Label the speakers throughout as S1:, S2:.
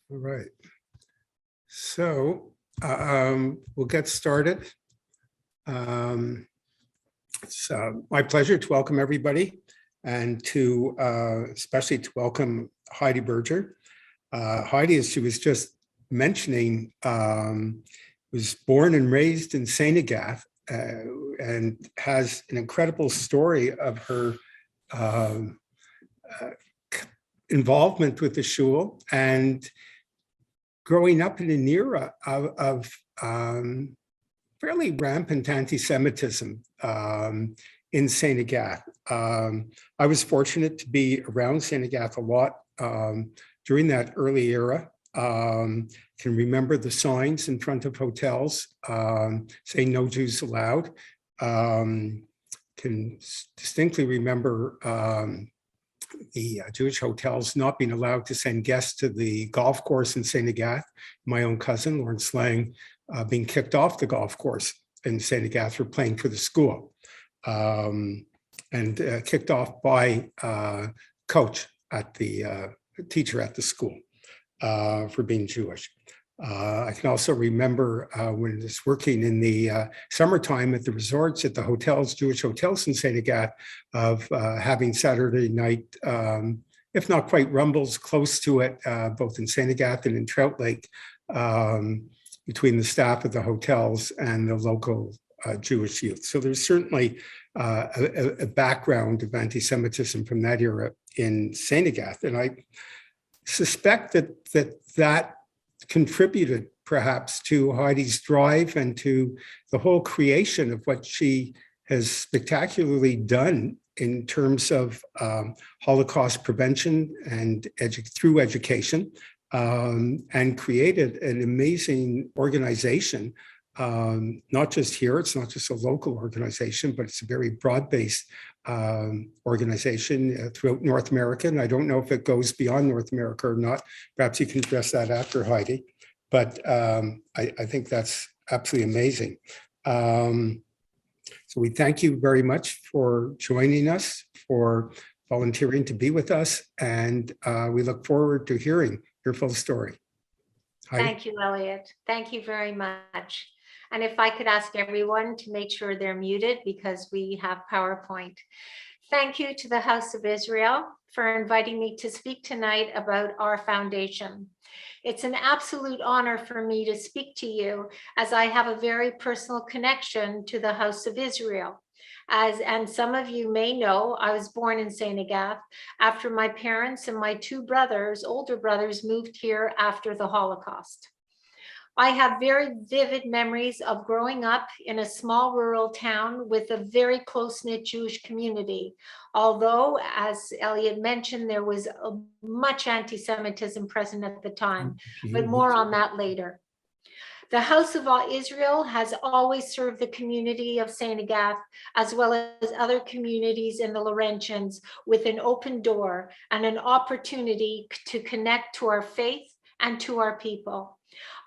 S1: All right. So we'll get started. It's my pleasure to welcome everybody and to especially to welcome Heidi Berger. Heidi, as she was just mentioning, was born and raised in St. Agathe and has an incredible story of her involvement with the shul and growing up in an era of fairly rampant anti-Semitism in St. Agathe. I was fortunate to be around St. Agathe a lot during that early era. Can remember the signs in front of hotels saying no Jews allowed. Can distinctly remember the Jewish hotels not being allowed to send guests to the golf course in St. Agathe. My own cousin, Ornstein, being kicked off the golf course in St. Agathe for playing for the school, and kicked off by coach at the teacher at the school for being Jewish. I can also remember when I was working in the summertime at the resorts, at the hotels, Jewish hotels in St. Agathe, of having Saturday night, if not quite rumbles, close to it, both in St. Agathe and in Trout Lake, between the staff of the hotels and the local Jewish youth. So there's certainly a background of anti-Semitism from that era in St. Agathe. And I suspect that contributed perhaps to Heidi's drive and to the whole creation of what she has spectacularly done in terms of Holocaust prevention and through education, and created an amazing organization, not just here, it's not just a local organization, but it's a very broad-based organization throughout North America. And I don't know if it goes beyond North America or not. Perhaps you can address that after, Heidi. But I think that's absolutely amazing. So we thank you very much for joining us, for volunteering to be with us, and we look forward to hearing your full story. Heidi?
S2: Thank you, Elliot. Thank you very much. And if I could ask everyone to make sure they're muted because we have PowerPoint. Thank you to the House of Israel for inviting me to speak tonight about our foundation. It's an absolute honor for me to speak to you as I have a very personal connection to the House of Israel. And some of you may know, I was born in St. Agathe after my parents and my two brothers, older brothers, moved here after the Holocaust. I have very vivid memories of growing up in a small rural town with a very close-knit Jewish community. Although, as Elliot mentioned, there was much anti-Semitism present at the time, but more on that later. The House of Israel has always served the community of St. Agathe, as well as other communities in the Laurentians, with an open door and an opportunity to connect to our faith and to our people.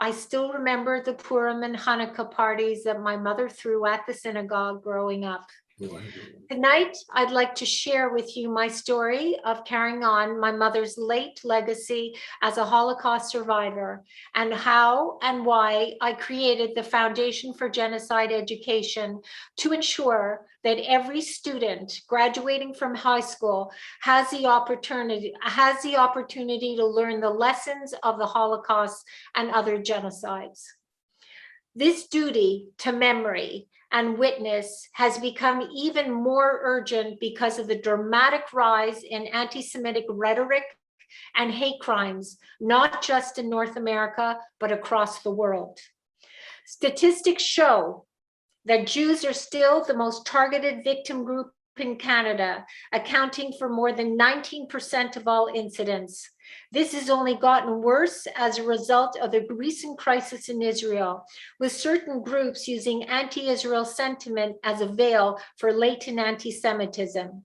S2: I still remember the Purim and Hanukkah parties that my mother threw at the synagogue growing up. Tonight, I'd like to share with you my story of carrying on my mother's late legacy as a Holocaust survivor, and how and why I created the Foundation for Genocide Education to ensure that every student graduating from high school has the opportunity to learn the lessons of the Holocaust and other genocides. This duty to memory and witness has become even more urgent because of the dramatic rise in anti-Semitic rhetoric and hate crimes, not just in North America, but across the world. Statistics show that Jews are still the most targeted victim group in Canada, accounting for more than 19% of all incidents. This has only gotten worse as a result of the recent crisis in Israel, with certain groups using anti-Israel sentiment as a veil for latent anti-Semitism.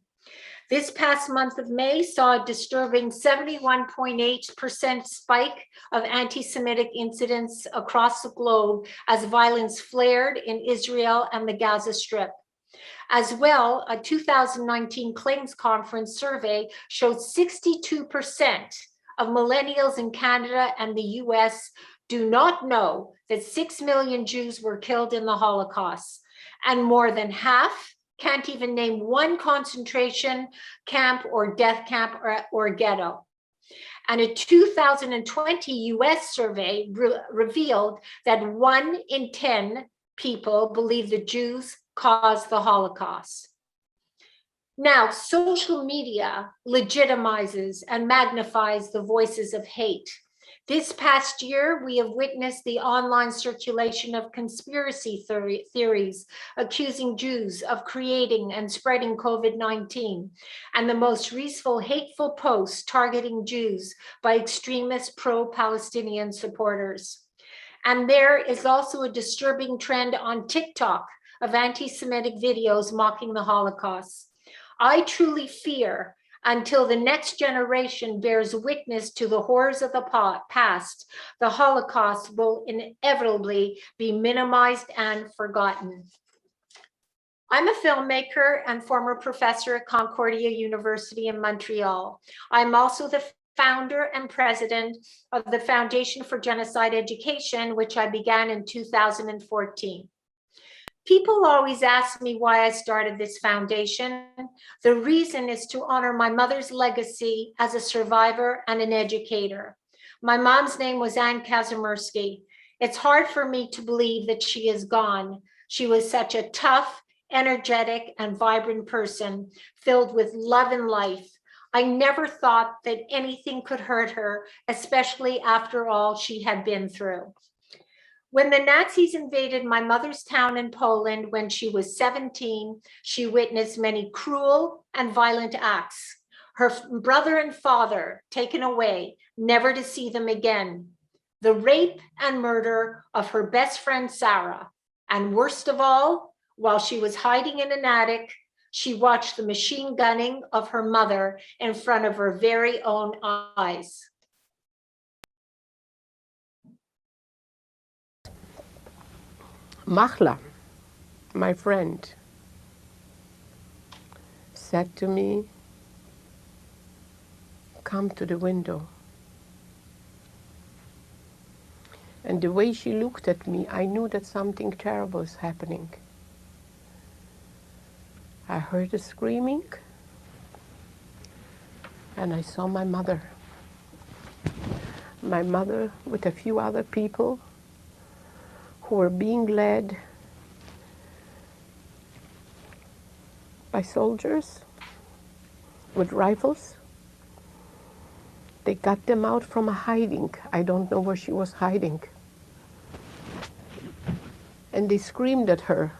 S2: This past month of May saw a disturbing 71.8% spike of anti-Semitic incidents across the globe as violence flared in Israel and the Gaza Strip. As well, a 2019 Claims Conference survey showed 62% of millennials in Canada and the US do not know that 6 million Jews were killed in the Holocaust, and more than half can't even name one concentration camp or death camp or ghetto. And a 2020 US survey revealed that 1 in 10 people believe the Jews caused the Holocaust. Now, social media legitimizes and magnifies the voices of hate. This past year, we have witnessed the online circulation of conspiracy theories accusing Jews of creating and spreading COVID-19, and the most recent hateful posts targeting Jews by extremist pro-Palestinian supporters. And there is also a disturbing trend on TikTok of anti-Semitic videos mocking the Holocaust. I truly fear until the next generation bears witness to the horrors of the past, the Holocaust will inevitably be minimized and forgotten. I'm a filmmaker and former professor at Concordia University in Montreal. I'm also the founder and president of the Foundation for Genocide Education, which I began in 2014. People always ask me why I started this foundation. The reason is to honor my mother's legacy as a survivor and an educator. My mom's name was Anne Kazimirski. It's hard for me to believe that she is gone. She was such a tough, energetic, and vibrant person filled with love and life. I never thought that anything could hurt her, especially after all she had been through. When the Nazis invaded my mother's town in Poland when she was 17, she witnessed many cruel and violent acts. Her brother and father taken away, never to see them again. The rape and murder of her best friend, Sarah. And worst of all, while she was hiding in an attic, she watched the machine gunning of her mother in front of her very own eyes.
S3: Machla, my friend, said to me, "Come to the window." And the way she looked at me, I knew that something terrible is happening. I heard the screaming, and I saw my mother. My mother with a few other people who were being led by soldiers with rifles. They got them out from a hiding. I don't know where she was hiding. And they screamed at her,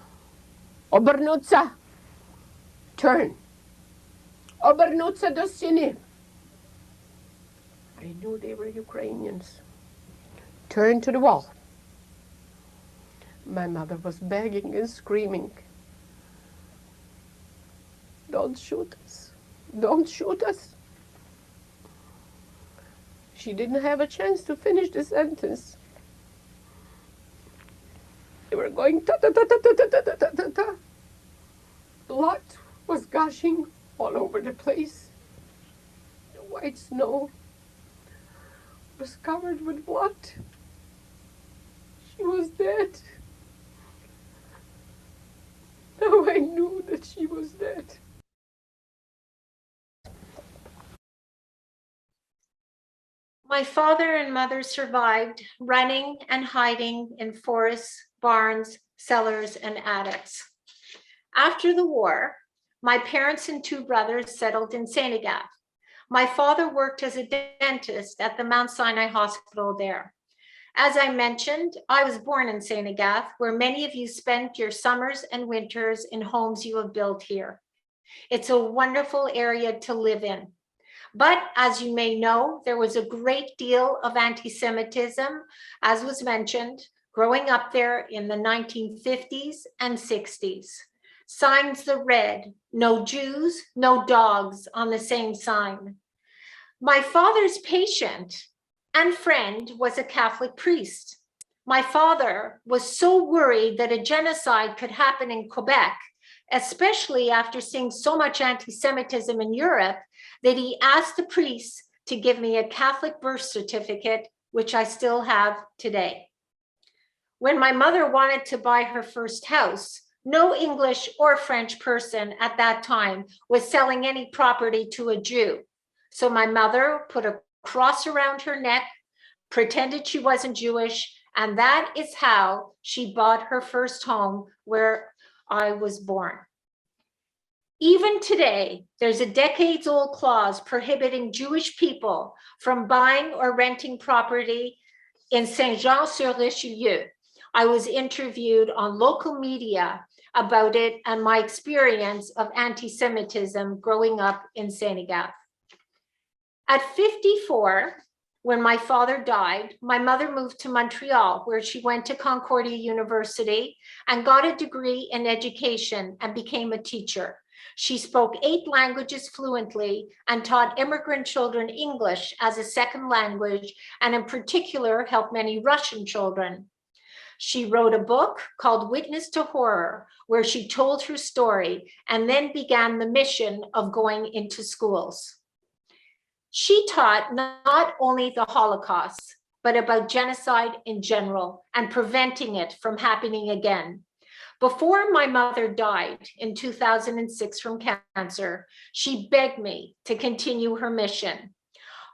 S3: "Obernutza, turn. Obernutza do syny." I knew they were Ukrainians. Turn to the wall. My mother was begging and screaming, "Don't shoot us, don't shoot us." She didn't have a chance to finish the sentence. They were going ta-ta-ta-ta-ta-ta-ta-ta-ta. Blood was gushing all over the place. The white snow was covered with blood. She was dead. Now I knew that she was dead.
S2: My father and mother survived, running and hiding in forests, barns, cellars, and attics. After the war, my parents and 2 brothers settled in Senegal. My father worked as a dentist at the Mount Sinai Hospital there. As I mentioned, I was born in Senegal, where many of you spent your summers and winters in homes you have built here. It's a wonderful area to live in. But as you may know, there was a great deal of anti-Semitism, as was mentioned, growing up there in the 1950s and 60s. Signs that read, "No Jews, no dogs," on the same sign. My father's patient and friend was a Catholic priest. My father was so worried that a genocide could happen in Quebec, especially after seeing so much anti-Semitism in Europe, that he asked the priests to give me a Catholic birth certificate, which I still have today. When my mother wanted to buy her first house, no English or French person at that time was selling any property to a Jew. So my mother put a cross around her neck, pretended she wasn't Jewish, and that is how she bought her first home where I was born. Even today, there's a decades-old clause prohibiting Jewish people from buying or renting property in Saint-Jean-sur-Richelieu. I was interviewed on local media about it and my experience of anti-Semitism growing up in Saint-Agathe. At 54, when my father died, my mother moved to Montreal, where she went to Concordia University and got a degree in education and became a teacher. She spoke 8 languages fluently and taught immigrant children English as a second language, and in particular helped many Russian children. She wrote a book called Witness to Horror, where she told her story and then began the mission of going into schools. She taught not only the Holocaust, but about genocide in general and preventing it from happening again. Before my mother died in 2006 from cancer, she begged me to continue her mission.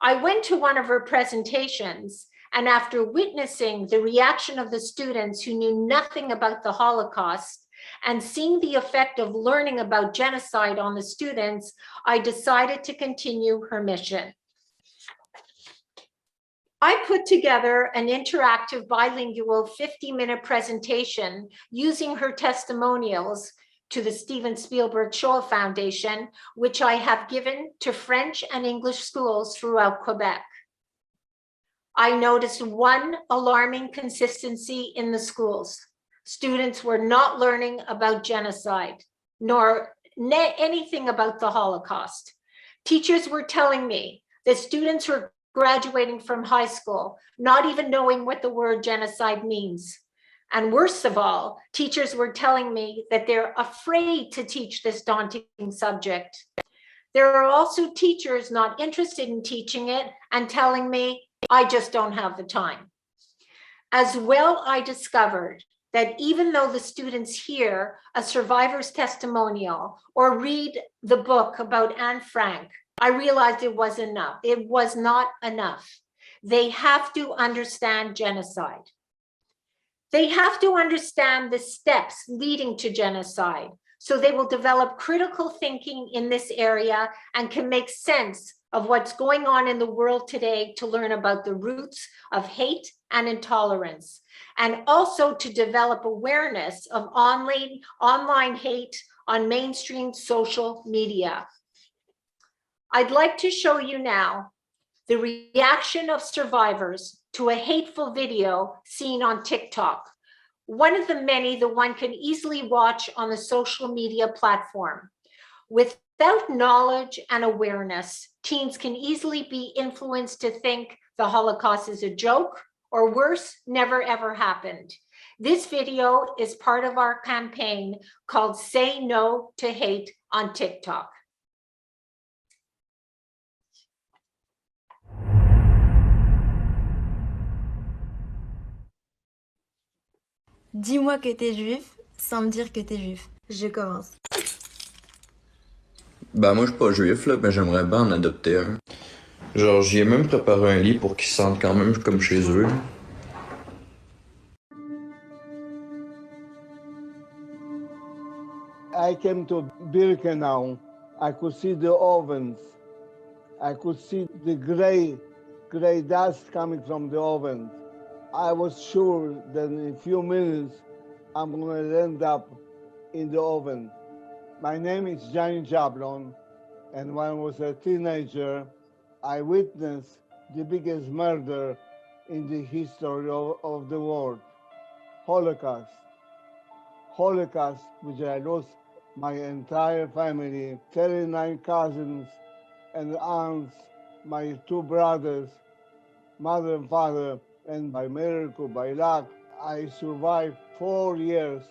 S2: I went to one of her presentations, and after witnessing the reaction of the students who knew nothing about the Holocaust and seeing the effect of learning about genocide on the students, I decided to continue her mission. I put together an interactive bilingual 50-minute presentation using her testimonials to the Steven Spielberg Shoah Foundation, which I have given to French and English schools throughout Quebec. I noticed one alarming consistency in the schools. Students were not learning about genocide, nor anything about the Holocaust. Teachers were telling me that students were graduating from high school, not even knowing what the word genocide means. And worst of all, teachers were telling me that they're afraid to teach this daunting subject. There are also teachers not interested in teaching it and telling me, I just don't have the time. As well, I discovered that even though the students hear a survivor's testimonial or read the book about Anne Frank, I realized it was enough. It was not enough. They have to understand genocide. They have to understand the steps leading to genocide, so they will develop critical thinking in this area and can make sense of what's going on in the world today to learn about the roots of hate and intolerance, and also to develop awareness of online hate on mainstream social media. I'd like to show you now the reaction of survivors to a hateful video seen on TikTok, one of the many that one can easily watch on the social media platform. Without knowledge and awareness, teens can easily be influenced to think the Holocaust is a joke, or worse, never ever happened. This video is part of our campaign called Say No to Hate on TikTok.
S4: Dis-moi que t'es juif sans me dire que t'es juif. Je commence.
S5: Ben moi je suis pas juif là, mais j'aimerais bien en adopter un. Genre j'y ai même préparé un lit pour qu'ils se sentent quand même comme chez eux.
S6: I came to Birkenau. I could see the ovens. I could see the gray dust coming from the ovens. I was sure that in a few minutes I'm going to end up in the oven. My name is Johnny Jablon, and when I was a teenager, I witnessed the biggest murder in the history of the world, Holocaust. Holocaust, which I lost my entire family, 39 cousins and aunts, my 2 brothers, mother and father, and by miracle, by luck, I survived 4 years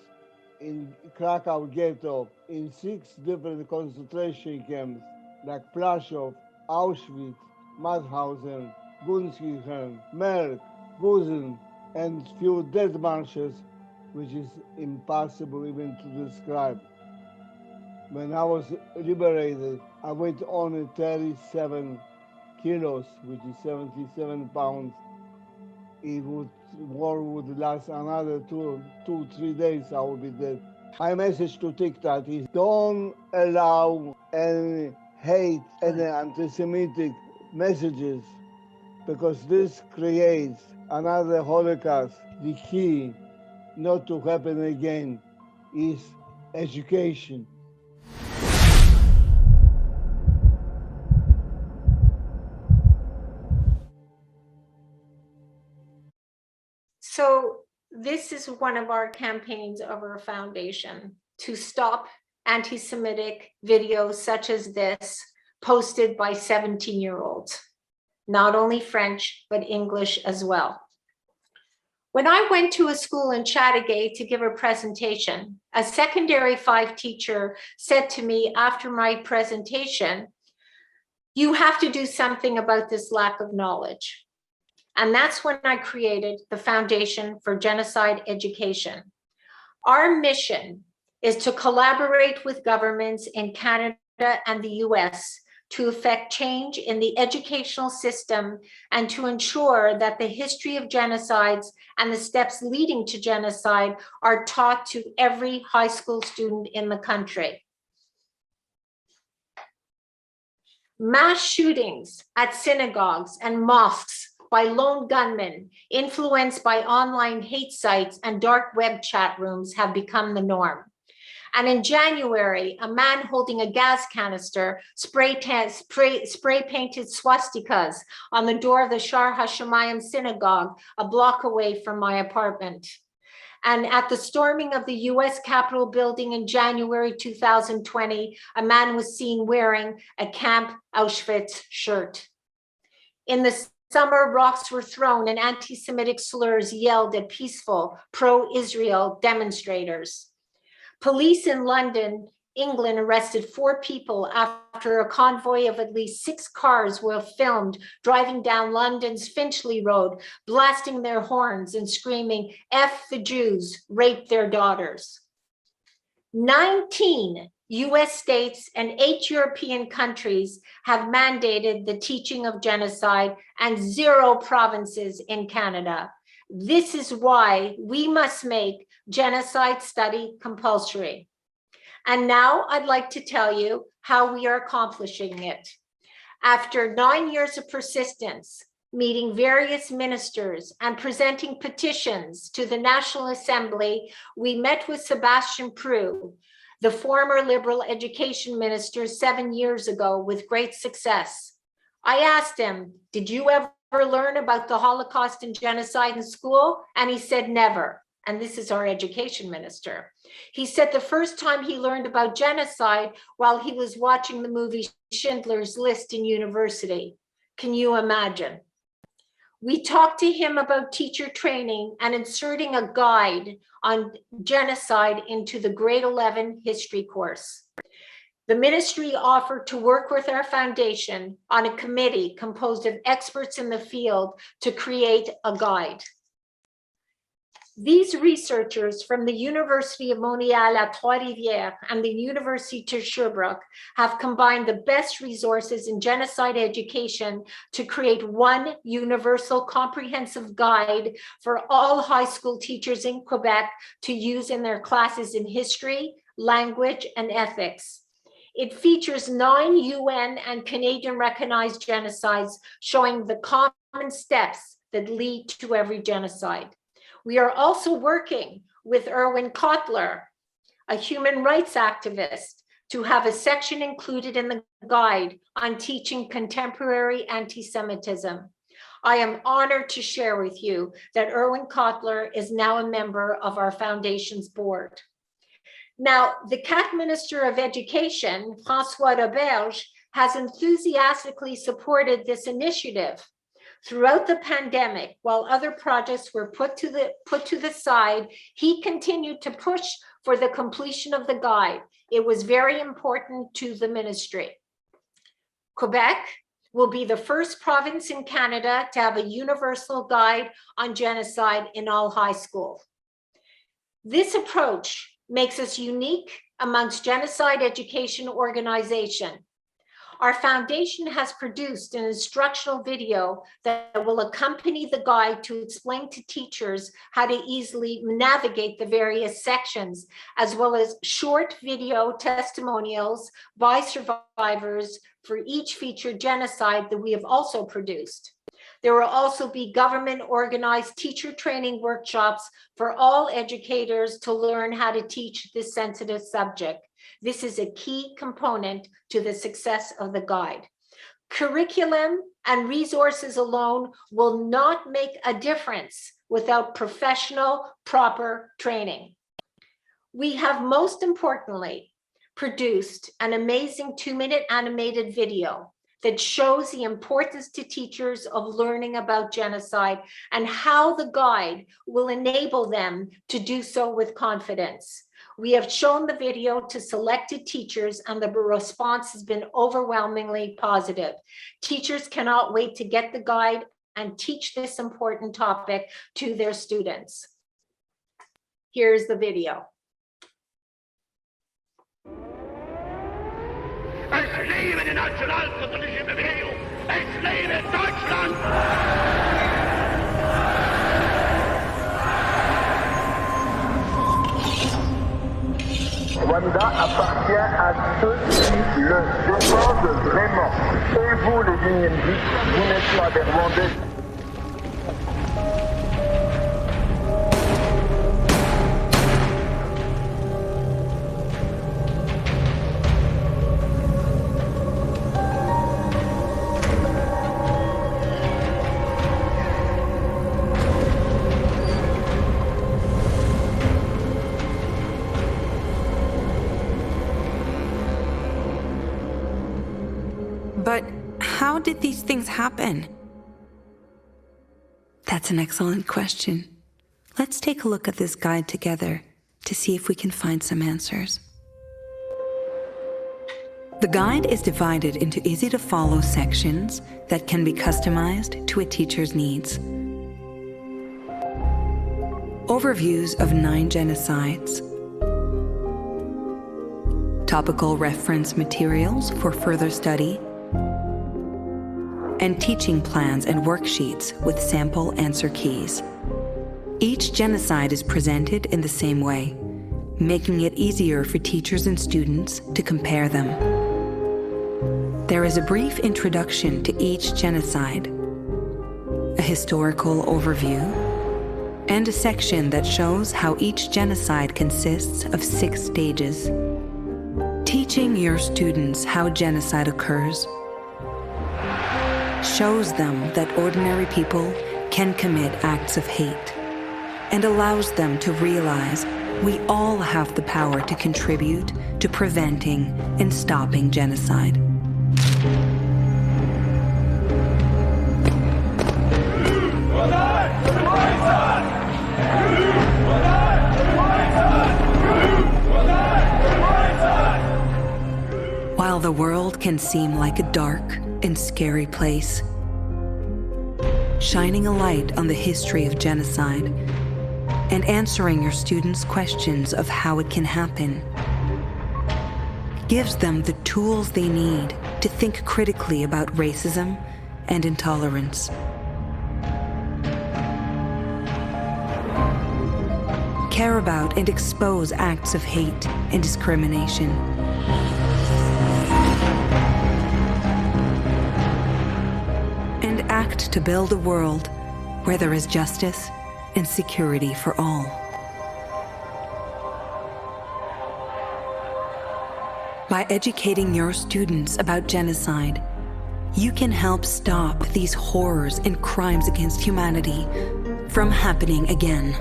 S6: in Krakow ghetto, in 6 different concentration camps, like Plaszow, Auschwitz, Mauthausen, Gunskirchen, Merck, Gusen, and few dead marshes, which is impossible even to describe. When I was liberated, I weighed only 37 kilos, which is 77 pounds. War would last another 3 days, I would be dead. My message to TikTok is don't allow any hate and anti-Semitic messages, because this creates another Holocaust. The key not to happen again is education.
S2: So this is one of our campaigns of our foundation to stop anti-Semitic videos such as this posted by 17-year-olds, not only French, but English as well. When I went to a school in Chattagay to give a presentation, a secondary 5 teacher said to me after my presentation, "You have to do something about this lack of knowledge." And that's when I created the Foundation for Genocide Education. Our mission is to collaborate with governments in Canada and the US to effect change in the educational system and to ensure that the history of genocides and the steps leading to genocide are taught to every high school student in the country. Mass shootings at synagogues and mosques by lone gunmen, influenced by online hate sites and dark web chat rooms, have become the norm. And in January, a man holding a gas canister spray painted swastikas on the door of the Shar HaShamayim synagogue a block away from my apartment. And at the storming of the US Capitol building in January 2020, a man was seen wearing a Camp Auschwitz shirt. In the summer, rocks were thrown and anti-Semitic slurs yelled at peaceful pro-Israel demonstrators. Police in London, England, arrested 4 people after a convoy of at least 6 cars were filmed driving down London's Finchley Road, blasting their horns and screaming, "F the Jews, rape their daughters." 19 US states and 8 European countries have mandated the teaching of genocide and 0 provinces in Canada. This is why we must make genocide study compulsory. And now I'd like to tell you how we are accomplishing it. After 9 years of persistence, meeting various ministers and presenting petitions to the National Assembly, we met with Sebastian Prou, the former Liberal Education Minister, 7 years ago with great success. I asked him, "Did you ever learn about the Holocaust and genocide in school?" And he said, "Never." And this is our education minister. He said the first time he learned about genocide while he was watching the movie Schindler's List in university. Can you imagine? We talked to him about teacher training and inserting a guide on genocide into the grade 11 history course. The ministry offered to work with our foundation on a committee composed of experts in the field to create a guide. These researchers from the University of Montréal à Trois-Rivières and the University of Sherbrooke have combined the best resources in genocide education to create one universal comprehensive guide for all high school teachers in Quebec to use in their classes in history, language, and ethics. It features 9 UN and Canadian recognized genocides showing the common steps that lead to every genocide. We are also working with Erwin Kotler, a human rights activist, to have a section included in the guide on teaching contemporary anti-Semitism. I am honored to share with you that Erwin Kotler is now a member of our foundation's board. Now, the CAC Minister of Education, François de Berger, has enthusiastically supported this initiative. Throughout the pandemic, while other projects were put to the side, he continued to push for the completion of the guide. It was very important to the ministry. Quebec, will be the first province in Canada to have a universal guide on genocide in all high schools. This approach makes us unique amongst genocide education organizations. Our foundation has produced an instructional video that will accompany the guide to explain to teachers how to easily navigate the various sections, as well as short video testimonials by survivors for each featured genocide that we have also produced. There will also be government organized teacher training workshops for all educators to learn how to teach this sensitive subject. This is a key component to the success of the guide. Curriculum and resources alone will not make a difference without professional, proper training. We have, most importantly, produced an amazing 2-minute animated video that shows the importance to teachers of learning about genocide and how the guide will enable them to do so with confidence. We have shown the video to selected teachers and the response has been overwhelmingly positive. Teachers cannot wait to get the guide and teach this important topic to their students. Here's the video.
S7: Ich lebe die nationalsozialistische Bewegung! Ich lebe Deutschland!
S8: Rwanda appartient à ceux qui le défendent vraiment. Et vous, les Guinéens, vous n'êtes pas des Rwandais.
S9: But how did these things happen? That's an excellent question. Let's take a look at this guide together to see if we can find some answers. The guide is divided into easy-to-follow sections that can be customized to a teacher's needs. Overviews of 9 genocides. Topical reference materials for further study, and teaching plans and worksheets with sample answer keys. Each genocide is presented in the same way, making it easier for teachers and students to compare them. There is a brief introduction to each genocide, a historical overview, and a section that shows how each genocide consists of 6 stages. Teaching your students how genocide occurs shows them that ordinary people can commit acts of hate and allows them to realize we all have the power to contribute to preventing and stopping genocide. While the world can seem like a dark and scary place, shining a light on the history of genocide and answering your students' questions of how it can happen gives them the tools they need to think critically about racism and intolerance. Care about and expose acts of hate and discrimination. And act to build a world where there is justice and security for all. By educating your students about genocide, you can help stop these horrors and crimes against humanity from happening again.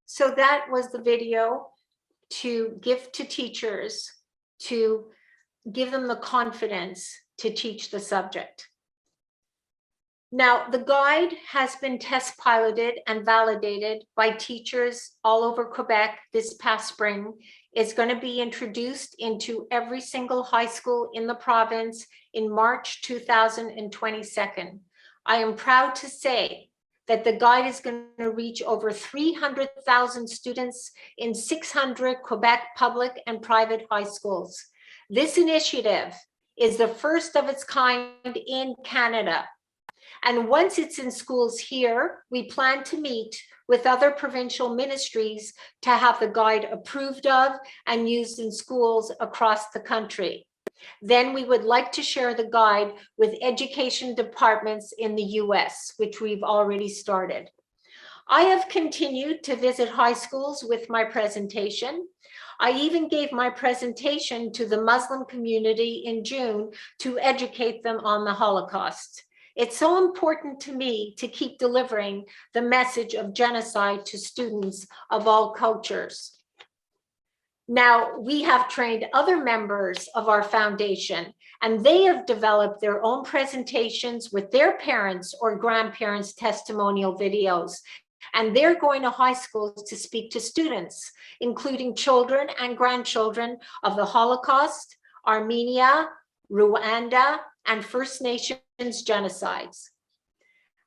S2: So that was the video to give to teachers, to give them the confidence to teach the subject. Now, the guide has been test piloted and validated by teachers all over Quebec this past spring. It's going to be introduced into every single high school in the province in March 2022. I am proud to say that the guide is going to reach over 300,000 students in 600 Quebec public and private high schools. This initiative is the first of its kind in Canada. And once it's in schools here, we plan to meet with other provincial ministries to have the guide approved of and used in schools across the country. Then we would like to share the guide with education departments in the US, which we've already started. I have continued to visit high schools with my presentation. I even gave my presentation to the Muslim community in June to educate them on the Holocaust. It's so important to me to keep delivering the message of genocide to students of all cultures. Now, we have trained other members of our foundation, and they have developed their own presentations with their parents or grandparents' testimonial videos. And they're going to high schools to speak to students, including children and grandchildren of the Holocaust, Armenia, Rwanda, and First Nations genocides.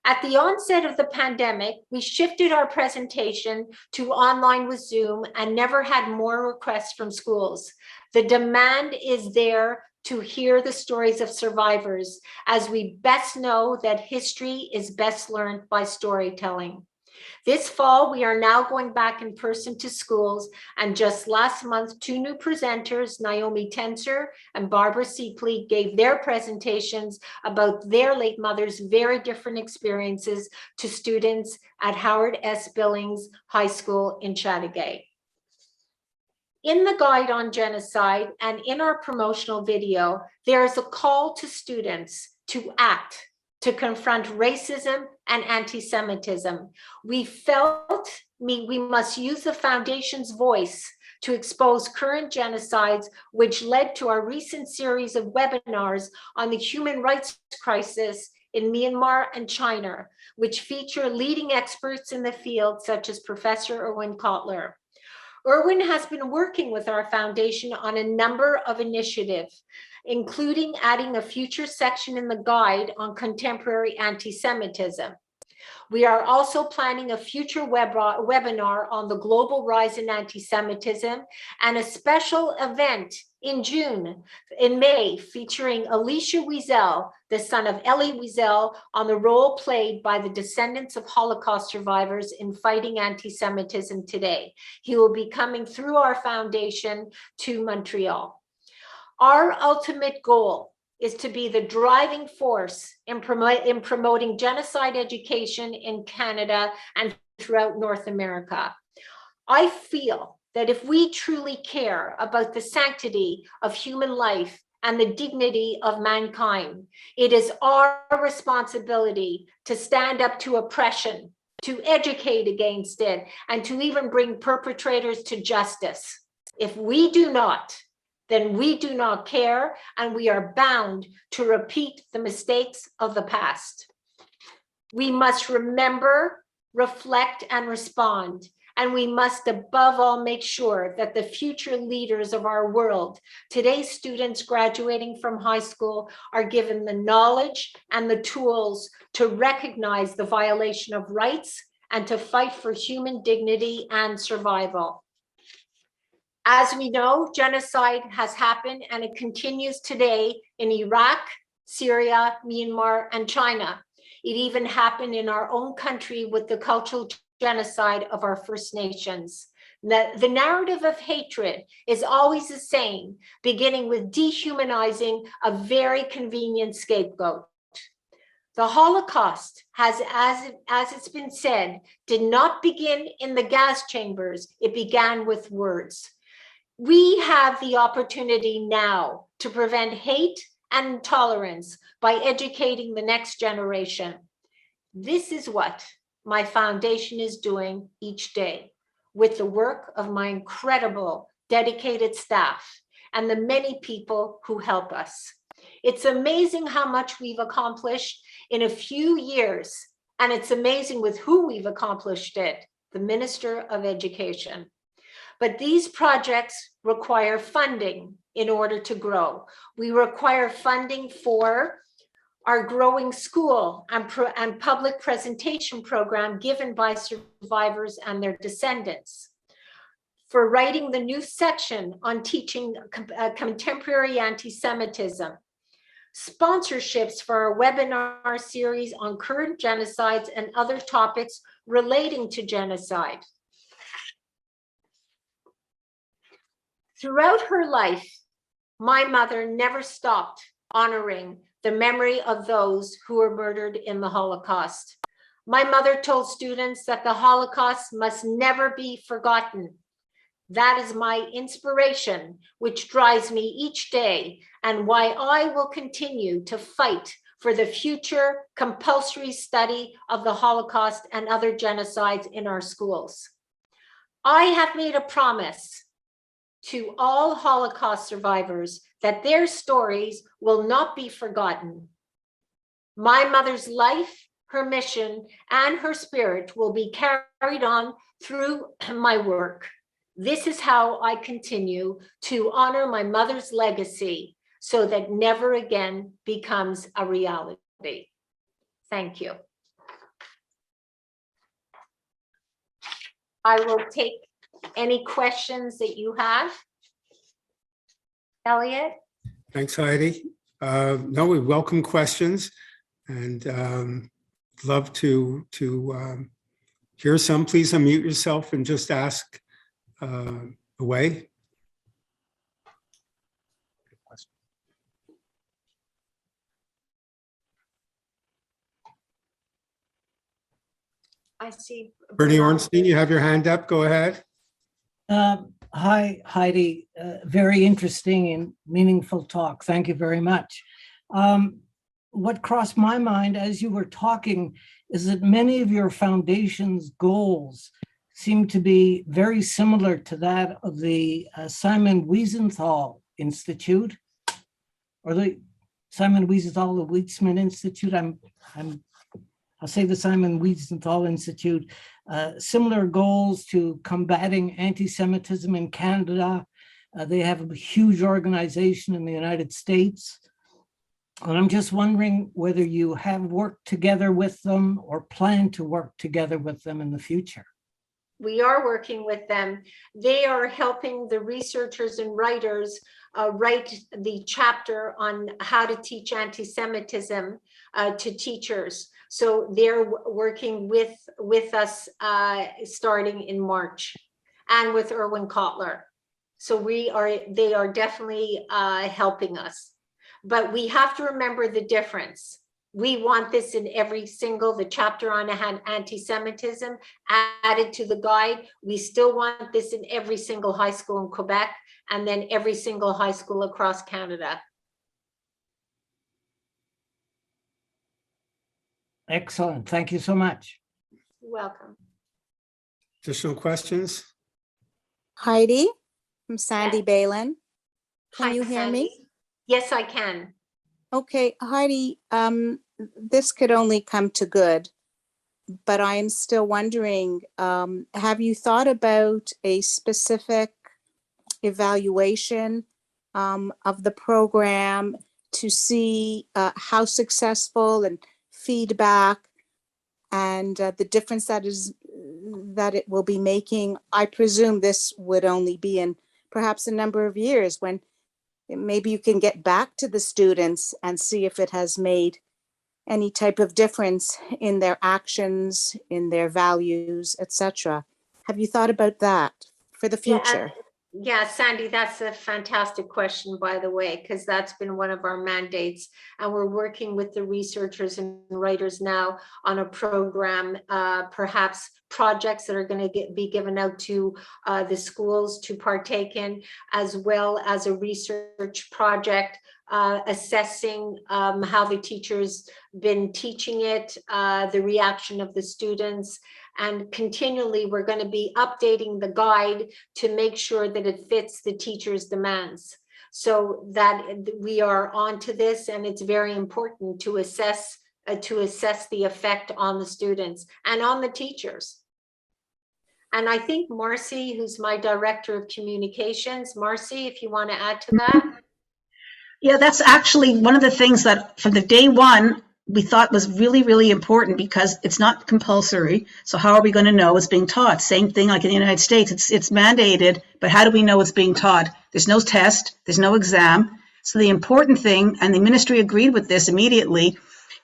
S2: At the onset of the pandemic, we shifted our presentation to online with Zoom and never had more requests from schools. The demand is there to hear the stories of survivors, as we best know that history is best learned by storytelling. This fall, we are now going back in person to schools, and just last month, 2 new presenters, Naomi Tenser and Barbara Seepley, gave their presentations about their late mother's very different experiences to students at Howard S. Billings High School in Chateauguay. In the guide on genocide and in our promotional video, there is a call to students to act, to confront racism and anti-Semitism. We felt we must use the foundation's voice to expose current genocides, which led to our recent series of webinars on the human rights crisis in Myanmar and China, which feature leading experts in the field, such as Professor Erwin Kotler. Erwin has been working with our foundation on a number of initiatives, including adding a future section in the guide on contemporary anti-Semitism. We are also planning a future webinar on the global rise in anti-Semitism and a special event in May, featuring Alicia Wiesel, the son of Elie Wiesel, on the role played by the descendants of Holocaust survivors in fighting anti-Semitism today. He will be coming through our foundation to Montreal. Our ultimate goal is to be the driving force in promoting genocide education in Canada and throughout North America. I feel that if we truly care about the sanctity of human life and the dignity of mankind, it is our responsibility to stand up to oppression, to educate against it, and to even bring perpetrators to justice. If we do not, then we do not care, and we are bound to repeat the mistakes of the past. We must remember, reflect, and respond, and we must above all make sure that the future leaders of our world, today's students graduating from high school, are given the knowledge and the tools to recognize the violation of rights and to fight for human dignity and survival. As we know, genocide has happened and it continues today in Iraq, Syria, Myanmar, and China. It even happened in our own country with the cultural genocide of our First Nations. The narrative of hatred is always the same, beginning with dehumanizing a very convenient scapegoat. The Holocaust has, as it's been said, did not begin in the gas chambers. It began with words. We have the opportunity now to prevent hate and intolerance by educating the next generation. This is what my foundation is doing each day with the work of my incredible, dedicated staff and the many people who help us. It's amazing how much we've accomplished in a few years, and it's amazing with who we've accomplished it, the Minister of Education. But these projects require funding in order to grow. We require funding for our growing school and public presentation program given by survivors and their descendants, for writing the new section on teaching contemporary anti-Semitism, sponsorships for our webinar series on current genocides and other topics relating to genocide. Throughout her life, my mother never stopped honoring the memory of those who were murdered in the Holocaust. My mother told students that the Holocaust must never be forgotten. That is my inspiration, which drives me each day, and why I will continue to fight for the future compulsory study of the Holocaust and other genocides in our schools. I have made a promise to all Holocaust survivors that their stories will not be forgotten. My mother's life, her mission, and her spirit will be carried on through my work. This is how I continue to honor my mother's legacy so that never again becomes a reality. Thank you. I will take any questions that you have. Elliot?
S1: Thanks, Heidi. No, we welcome questions and love to hear some. Please unmute yourself and just ask away.
S2: I see.
S1: Bernie Ornstein, you have your hand up. Go ahead.
S10: Hi, Heidi. Very interesting and meaningful talk. Thank you very much. What crossed my mind as you were talking is that many of your foundation's goals seem to be very similar to that of the Simon Wiesenthal Institute, or the Simon Wiesenthal, the Weizmann Institute. I'll say the Simon Wiesenthal Institute, similar goals to combating anti-Semitism in Canada. They have a huge organization in the United States. And I'm just wondering whether you have worked together with them or plan to work together with them in the future.
S2: We are working with them. They are helping the researchers and writers write the chapter on how to teach anti-Semitism to teachers. So they're working with us starting in March, and with Erwin Kotler. So they are definitely helping us. But we have to remember the difference. We want this in every single, the chapter on anti-Semitism added to the guide. We still want this in every single high school in Quebec, and then every single high school across Canada.
S10: Excellent. Thank you so much.
S2: You're welcome.
S1: Additional questions?
S11: Heidi, I'm Sandy
S2: Yes.
S11: Baylin. Can
S2: Hi,
S11: you hear
S2: Sandy.
S11: me?
S2: Yes, I can.
S11: Okay, Heidi, this could only come to good, but I am still wondering, have you thought about a specific evaluation of the program to see how successful and feedback and the difference that it will be making? I presume this would only be in perhaps a number of years when maybe you can get back to the students and see if it has made any type of difference in their actions, in their values, etc. Have you thought about that for the future?
S2: Yeah, Sandy, that's a fantastic question, by the way, because that's been one of our mandates. And we're working with the researchers and writers now on a program, perhaps projects that are going to be given out to the schools to partake in, as well as a research project assessing how the teachers been teaching it, the reaction of the students. And continually, we're going to be updating the guide to make sure that it fits the teacher's demands. so that we are onto this, and it's very important to assess the effect on the students and on the teachers. And I think Marcy, who's my director of communications, Marcy, if you want to add to that.
S12: Yeah, that's actually one of the things that from the day one, we thought was really, really important, because it's not compulsory. So how are we going to know it's being taught? Same thing like in the United States, it's mandated, but how do we know it's being taught? There's no test, there's no exam. So the important thing, and the ministry agreed with this immediately,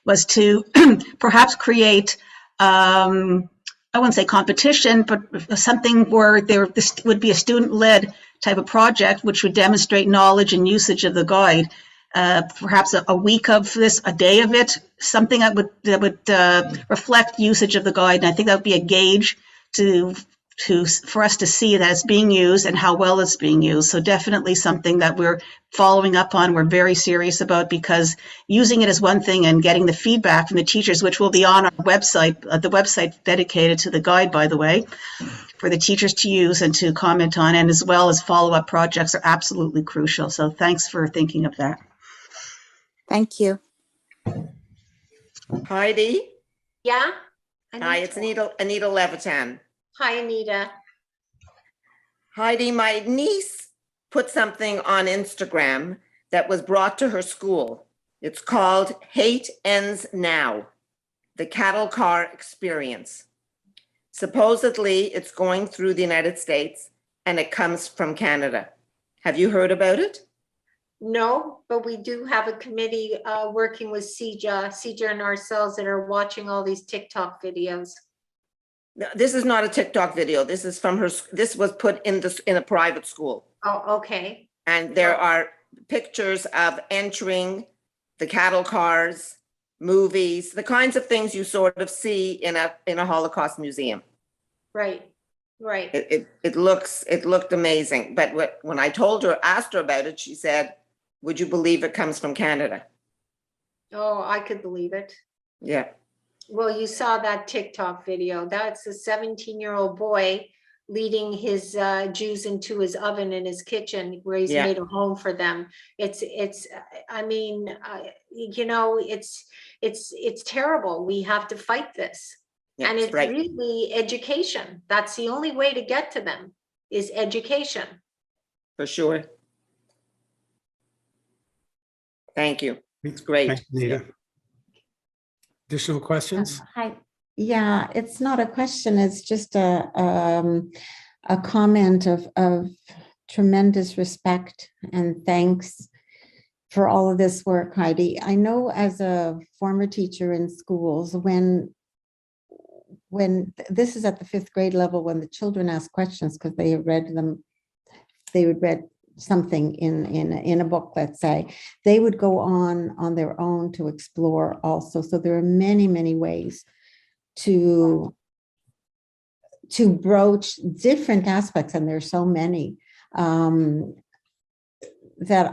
S12: was to perhaps create, I wouldn't say competition, but something where this would be a student-led type of project, which would demonstrate knowledge and usage of the guide. Perhaps a week of this, a day of it, something that would reflect usage of the guide. And I think that would be a gauge for us to see that it's being used and how well it's being used. So definitely something that we're following up on, we're very serious about, because using it is one thing, and getting the feedback from the teachers, which will be on our website, the website dedicated to the guide, by the way, for the teachers to use and to comment on, and as well as follow-up projects, are absolutely crucial. So thanks for thinking of that.
S11: Thank you.
S13: Heidi?
S2: Yeah?
S13: Hi, it's Anita Levitan.
S2: Hi, Anita.
S13: Heidi, my niece put something on Instagram that was brought to her school. It's called Hate Ends Now, the cattle car experience. Supposedly, it's going through the United States, and it comes from Canada. Have you heard about it?
S2: No, but we do have a committee working with CJ and ourselves that are watching all these TikTok videos.
S13: No, this is not a TikTok video. This is from her. This was put in a private school.
S2: Oh, okay.
S13: And there are pictures of entering the cattle cars, movies, the kinds of things you sort of see in a Holocaust museum.
S2: Right. Right.
S13: It looked amazing. But when I asked her about it, she said, "Would you believe it comes from Canada?"
S2: Oh, I could believe it.
S13: Yeah.
S2: Well, you saw that TikTok video. That's a 17-year-old boy leading his Jews into his oven in his kitchen, where he's made a home for them. I mean, you know, it's terrible. We have to fight this.
S13: Yeah,
S2: and it's
S13: right.
S2: really education. That's the only way to get to them, is education.
S13: For sure. Thank you. It's great.
S1: Thanks, Anita. Additional questions?
S14: Hi. Yeah, it's not a question. It's just a comment of tremendous respect and thanks for all of this work, Heidi. I know as a former teacher in schools, when this is at the 5th grade level, when the children ask questions because they have read them, they would read something in a book, let's say, they would go on their own to explore also. So there are many, many ways to broach different aspects, and there's so many that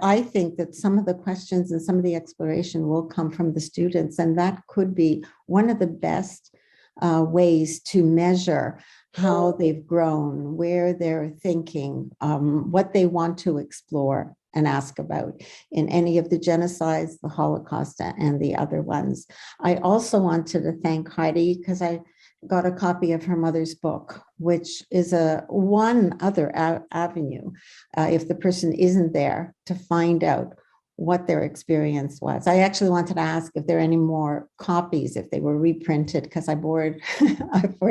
S14: I think that some of the questions and some of the exploration will come from the students, and that could be one of the best ways to measure how they've grown, where they're thinking, what they want to explore and ask about in any of the genocides, the Holocaust, and the other ones. I also wanted to thank Heidi because I got a copy of her mother's book, which is one other avenue, if the person isn't there, to find out what their experience was. I actually wanted to ask if there are any more copies, if they were reprinted, because I borrowed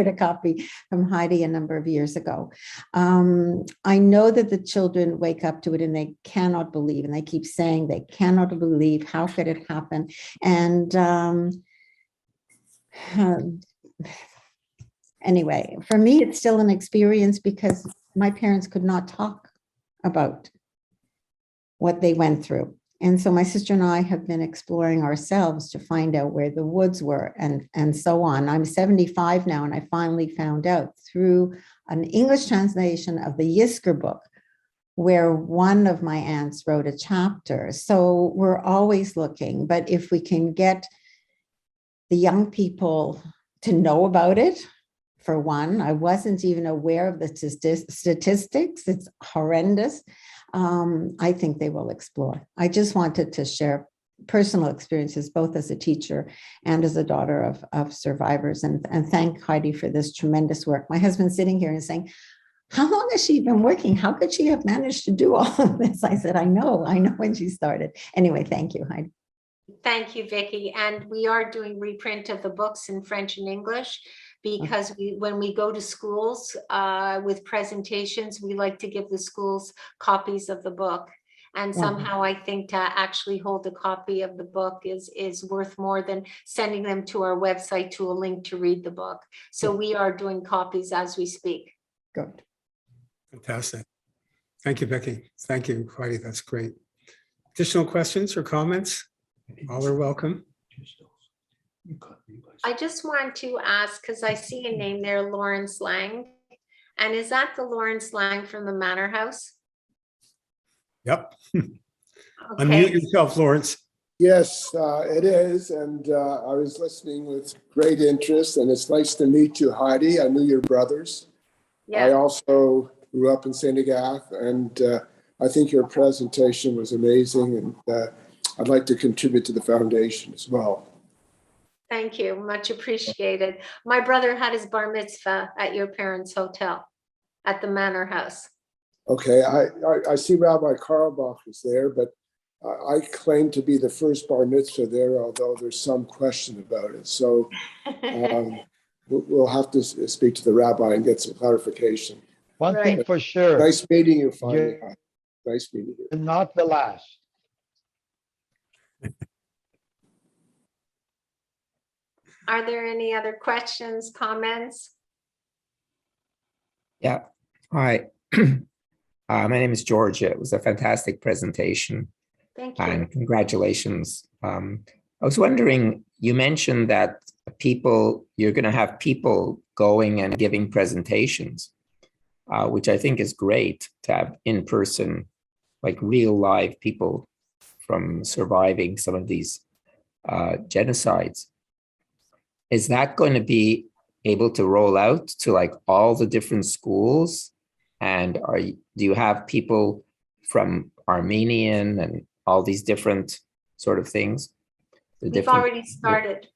S14: a copy from Heidi a number of years ago. I know that the children wake up to it and they cannot believe, and they keep saying they cannot believe, how could it happen? And anyway, for me, it's still an experience because my parents could not talk about what they went through. And so my sister and I have been exploring ourselves to find out where the woods were and so on. I'm 75 now, and I finally found out through an English translation of the Yisker book, where one of my aunts wrote a chapter. So we're always looking, but if we can get the young people to know about it, for one, I wasn't even aware of the statistics. It's horrendous. I think they will explore. I just wanted to share personal experiences, both as a teacher and as a daughter of survivors, and thank Heidi for this tremendous work. My husband's sitting here and saying, how long has she been working? How could she have managed to do all of this? I said, I know when she started. Anyway, thank you, Heidi.
S2: Thank you, Vicki. And we are doing reprint of the books in French and English because when we go to schools with presentations, we like to give the schools copies of the book. And somehow I think to actually hold a copy of the book is worth more than sending them to our website to a link to read the book. So we are doing copies as we speak.
S14: Good.
S1: Fantastic. Thank you, Becky. Thank you, Heidi. That's great. Additional questions or comments? All are welcome.
S2: I just want to ask, because I see a name there, Lawrence Lang. And is that the Lawrence Lang from the Manor House?
S1: Yep.
S2: Okay.
S1: Unmute yourself, Lawrence.
S15: Yes, it is. And I was listening with great interest, and it's nice to meet you, Heidi. I knew your brothers.
S2: Yeah.
S15: I also grew up in St. Agatha, and I think your presentation was amazing, and I'd like to contribute to the foundation as well.
S2: Thank you, much appreciated. My brother had his bar mitzvah at your parents' hotel, at the Manor House.
S15: Okay, I see Rabbi Karlbach is there, but I claim to be the first bar mitzvah there, although there's some question about it. So we'll have to speak to the rabbi and get some clarification.
S16: One thing for sure.
S15: Nice meeting you, finally. Nice meeting you.
S16: Not the last.
S2: Are there any other questions, comments?
S17: Yeah. Hi. My name is Georgia. It was a fantastic presentation.
S2: Thank you.
S17: And congratulations. I was wondering, you mentioned that you're going to have people going and giving presentations, which I think is great to have in person, like real live people from surviving some of these genocides. Is that going to be able to roll out to like all the different schools? And do you have people from Armenian and all these different sort of things?
S2: We've already started.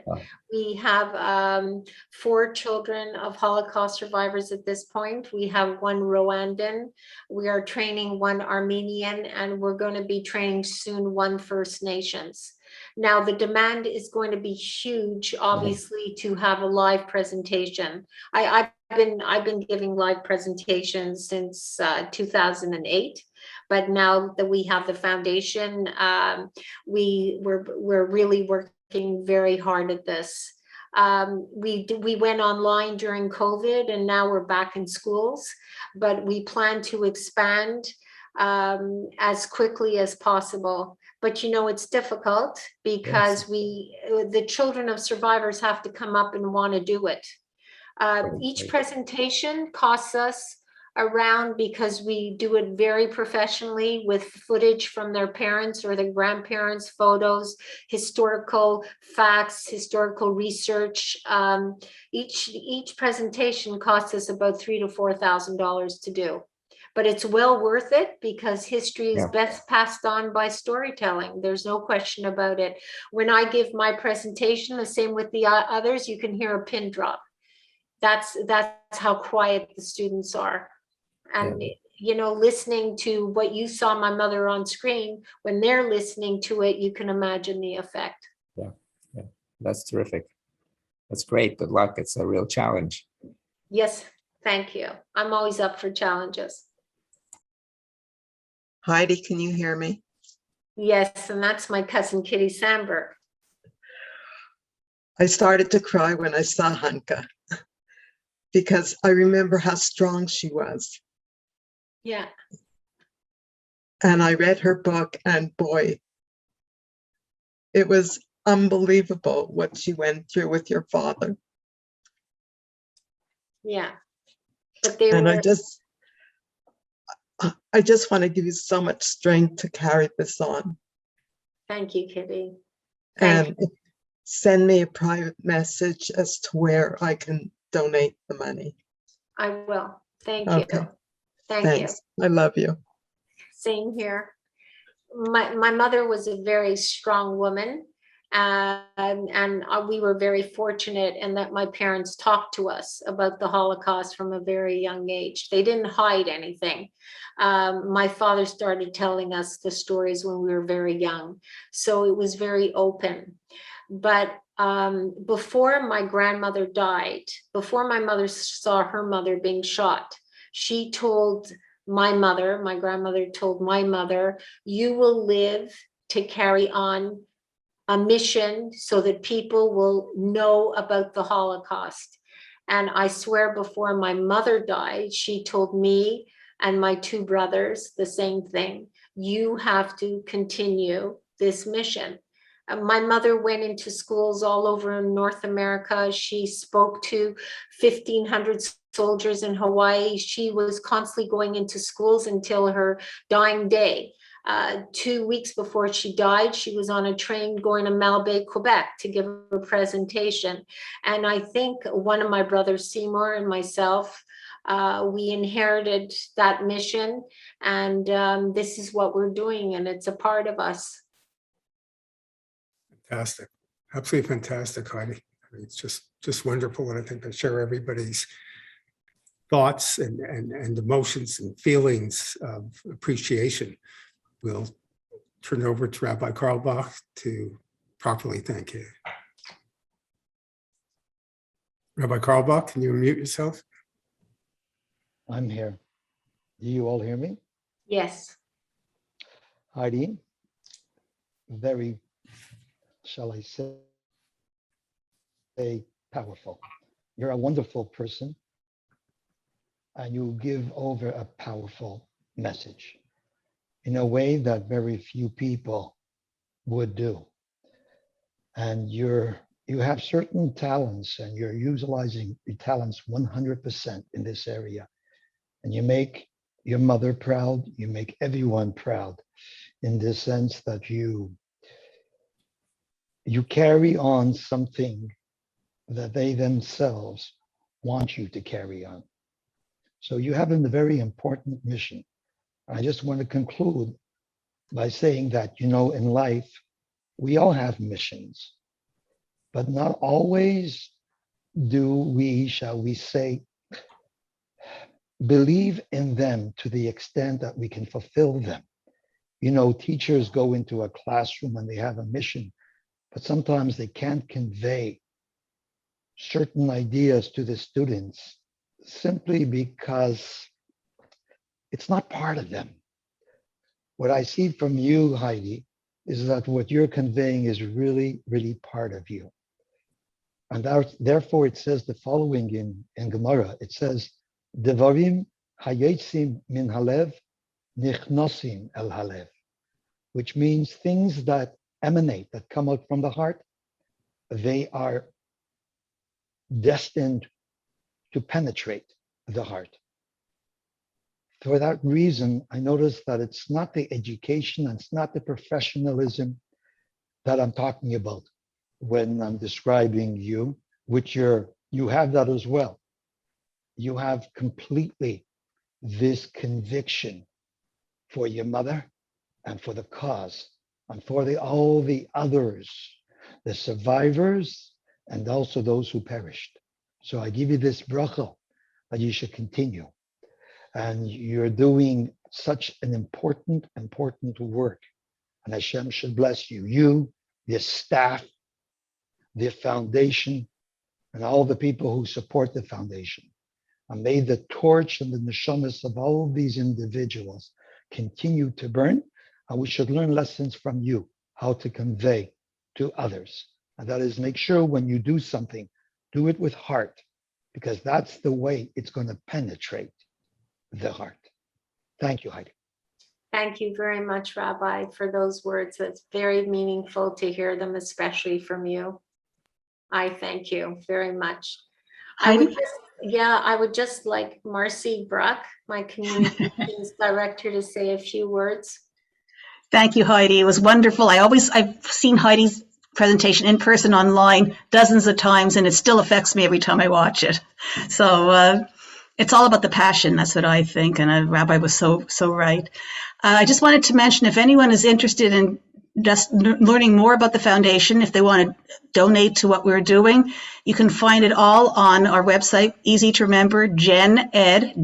S17: Oh.
S2: We have 4 children of Holocaust survivors at this point. We have 1 Rwandan. We are training 1 Armenian, and we're going to be training soon 1 First Nations. Now, the demand is going to be huge, obviously, to have a live presentation. I've been giving live presentations since 2008. But now that we have the foundation, we're really working very hard at this. We went online during COVID, and now we're back in schools, but we plan to expand as quickly as possible. But you know, it's difficult because the children of survivors have to come up and want to do it. Each presentation costs us around, because we do it very professionally with footage from their parents or their grandparents, photos, historical facts, historical research. Each presentation costs us about $3,000 to $4,000 to do. But it's well worth it, because history is best passed on by storytelling. There's no question about it. When I give my presentation, the same with the others, you can hear a pin drop. That's how quiet the students are. And, you know, listening to what you saw my mother on screen, when they're listening to it, you can imagine the effect.
S17: Yeah, that's terrific. That's great. Good luck. It's a real challenge.
S2: Yes, thank you. I'm always up for challenges.
S18: Heidi, can you hear me?
S2: Yes, and that's my cousin Kitty Sandberg.
S18: I started to cry when I saw Hanka because I remember how strong she was.
S2: Yeah.
S18: And I read her book, and boy, it was unbelievable what she went through with your father.
S2: Yeah. But
S18: I just want to give you so much strength to carry this on.
S2: Thank you, Kitty.
S18: And send me a private message as to where I can donate the money.
S2: I will. Thank
S18: Okay.
S2: you. Thank you.
S18: Thanks. I love you.
S2: Same here. My mother was a very strong woman, and we were very fortunate in that my parents talked to us about the Holocaust from a very young age. They didn't hide anything. My father started telling us the stories when we were very young, so it was very open. But before my grandmother died, before my mother saw her mother being shot, she told my grandmother told my mother, you will live to carry on a mission so that people will know about the Holocaust. And I swear before my mother died, she told me and my two brothers the same thing. You have to continue this mission. My mother went into schools all over North America. She spoke to 1,500 soldiers in Hawaii. She was constantly going into schools until her dying day. 2 weeks before she died, she was on a train going to Malbaie, Quebec to give a presentation. And I think one of my brothers, Seymour, and myself, we inherited that mission. And this is what we're doing, and it's a part of us.
S1: Fantastic. Absolutely fantastic, Heidi. I mean, it's just wonderful. And I think I share everybody's thoughts and emotions and feelings of appreciation. We'll turn it over to Rabbi Carlbach to properly thank you. Rabbi Carlbach, can you unmute yourself?
S16: I'm here. Do you all hear me?
S2: Yes.
S16: Heidi, very, shall I say, powerful. You're a wonderful person, and you give over a powerful message in a way that very few people would do. And you have certain talents, and you're utilizing the talents 100% in this area. And you make your mother proud, you make everyone proud in the sense that you carry on something that they themselves want you to carry on. So you have a very important mission. I just want to conclude by saying that, in life, we all have missions, but not always do we, shall we say, believe in them to the extent that we can fulfill them. Teachers go into a classroom and they have a mission, but sometimes they can't convey certain ideas to the students simply because it's not part of them. What I see from you, Heidi, is that what you're conveying is really, really part of you. And therefore it says the following in Gemara. It says, Devarim hayetzim min halev nichnosim el halev, which means things that emanate, that come out from the heart, they are destined to penetrate the heart. For that reason, I notice that it's not the education and it's not the professionalism that I'm talking about when I'm describing you, which you have that as well. You have completely this conviction for your mother and for the cause and for all the others, the survivors, and also those who perished. So I give you this bracha that you should continue. And you're doing such an important work. And Hashem should bless you. You, your staff, the foundation, and all the people who support the foundation. And may the torch and the neshamas of all of these individuals continue to burn. And we should learn lessons from you, how to convey to others. And that is, make sure when you do something, do it with heart, because that's the way it's going to penetrate the heart. Thank you, Heidi.
S2: Thank you very much, Rabbi, for those words. It's very meaningful to hear them, especially from you. I thank you very much. I would just like Marcy Bruck, my communications director, to say a few words.
S12: Thank you, Heidi. It was wonderful. I've seen Heidi's presentation in person online dozens of times, and it still affects me every time I watch it. So it's all about the passion. That's what I think. And Rabbi was so right. I just wanted to mention, if anyone is interested in just learning more about the foundation, if they want to donate to what we're doing, you can find it all on our website, easy to remember, GenEd,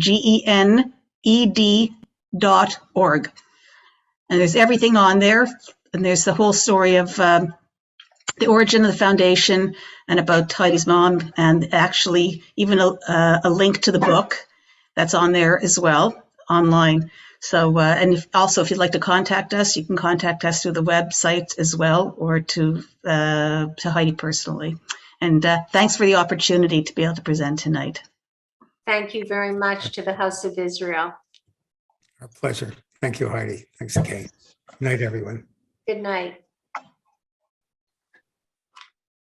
S12: GenEd.org. And there's everything on there. And there's the whole story of the origin of the foundation and about Heidi's mom, and actually even a link to the book that's on there as well, online. So, and if you'd like to contact us, you can contact us through the website as well, or to Heidi personally. And thanks for the opportunity to be able to present tonight.
S2: Thank you very much to the House of Israel.
S1: Our pleasure. Thank you, Heidi. Thanks again. Good night, everyone.
S2: Good night.